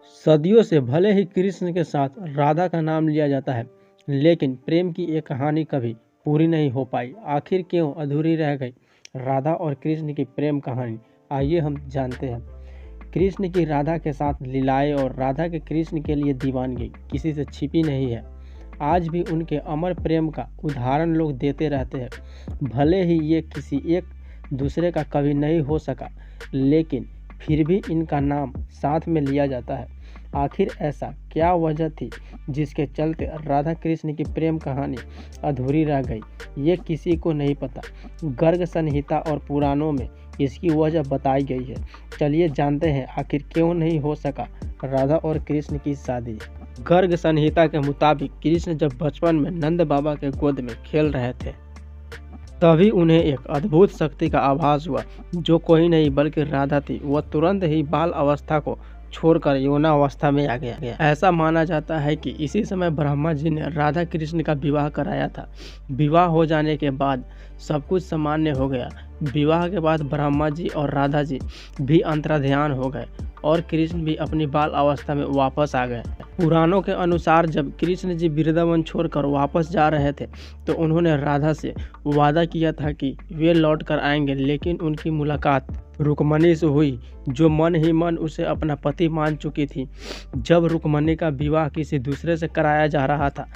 सदियों से भले ही कृष्ण के साथ राधा का नाम लिया जाता है, लेकिन प्रेम की ये कहानी कभी पूरी नहीं हो पाई। आखिर क्यों अधूरी रह गई राधा और कृष्ण की प्रेम कहानी? आइए हम जानते हैं। कृष्ण की राधा के साथ लीलाएं और राधा के कृष्ण के लिए दीवानगी किसी से छिपी नहीं है। आज भी उनके अमर प्रेम का उदाहरण लोग देते रहते हैं। भले ही ये किसी एक दूसरे का कभी नहीं हो सका, लेकिन फिर भी इनका नाम साथ में लिया जाता है। आखिर ऐसा क्या वजह थी जिसके चलते राधा कृष्ण की प्रेम कहानी अधूरी रह गई? ये किसी को नहीं पता। गर्ग संहिता और पुराणों में इसकी वजह बताई गई है। चलिए जानते हैं आखिर क्यों नहीं हो सका राधा और कृष्ण की शादी। गर्ग संहिता के मुताबिक कृष्ण जब बचपन में नंद बाबा के गोद में खेल रहे थे, तभी उन्हें एक अद्भुत शक्ति का आभास हुआ, जो कोई नहीं बल्कि राधा थी। वह तुरंत ही बाल अवस्था को छोड़कर यौनावस्था में आ गया। ऐसा माना जाता है कि इसी समय ब्रह्मा जी ने राधा कृष्ण का विवाह कराया था। विवाह हो जाने के बाद सब कुछ सामान्य हो गया। विवाह के बाद ब्रह्मा जी और राधा जी भी अंतर्ध्यान हो गए और कृष्ण भी अपनी बाल अवस्था में वापस आ गए। पुराणों के अनुसार जब कृष्ण जी वृंदावन छोड़कर वापस जा रहे थे, तो उन्होंने राधा से वादा किया था कि वे लौट कर आएंगे, लेकिन उनकी मुलाकात रुक्मणी से हुई, जो मन ही मन उसे अपना पति मान चुकी थी। जब रुक्मणी का विवाह किसी दूसरे से कराया जा रहा था,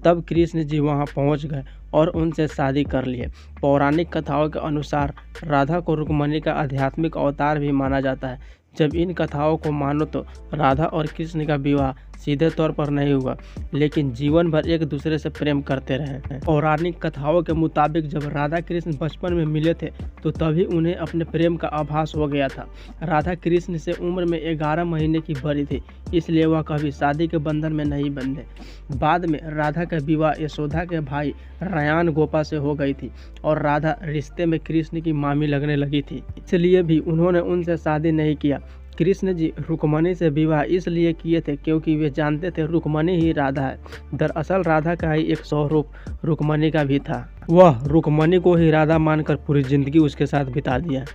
तब कृष्ण जी वहां पहुंच गए और उनसे शादी कर लिए। पौराणिक कथाओं के अनुसार राधा को रुक्मणी का आध्यात्मिक अवतार भी माना जाता है। जब इन कथाओं को मानो तो राधा और कृष्ण का विवाह सीधे तौर पर नहीं हुआ, लेकिन जीवन भर एक दूसरे से प्रेम करते रहे। पौराणिक कथाओं के मुताबिक जब राधा कृष्ण बचपन में मिले थे, तो तभी उन्हें अपने प्रेम का आभास हो गया था। राधा कृष्ण से उम्र में 11 महीने की बड़ी थी, इसलिए वह कभी शादी के बंधन में नहीं बंधे। बाद में राधा का विवाह यशोदा के भाई रायान गोपा से हो गई थी और राधा रिश्ते में कृष्ण की मामी लगने लगी थी, इसलिए भी उन्होंने उनसे शादी नहीं किया। कृष्ण जी रुक्मणी से विवाह इसलिए किए थे क्योंकि वे जानते थे रुक्मणी ही राधा है। दरअसल राधा का ही एक स्वरूप रुक्मणी का भी था। वह रुक्मणी को ही राधा मानकर पूरी जिंदगी उसके साथ बिता दिया।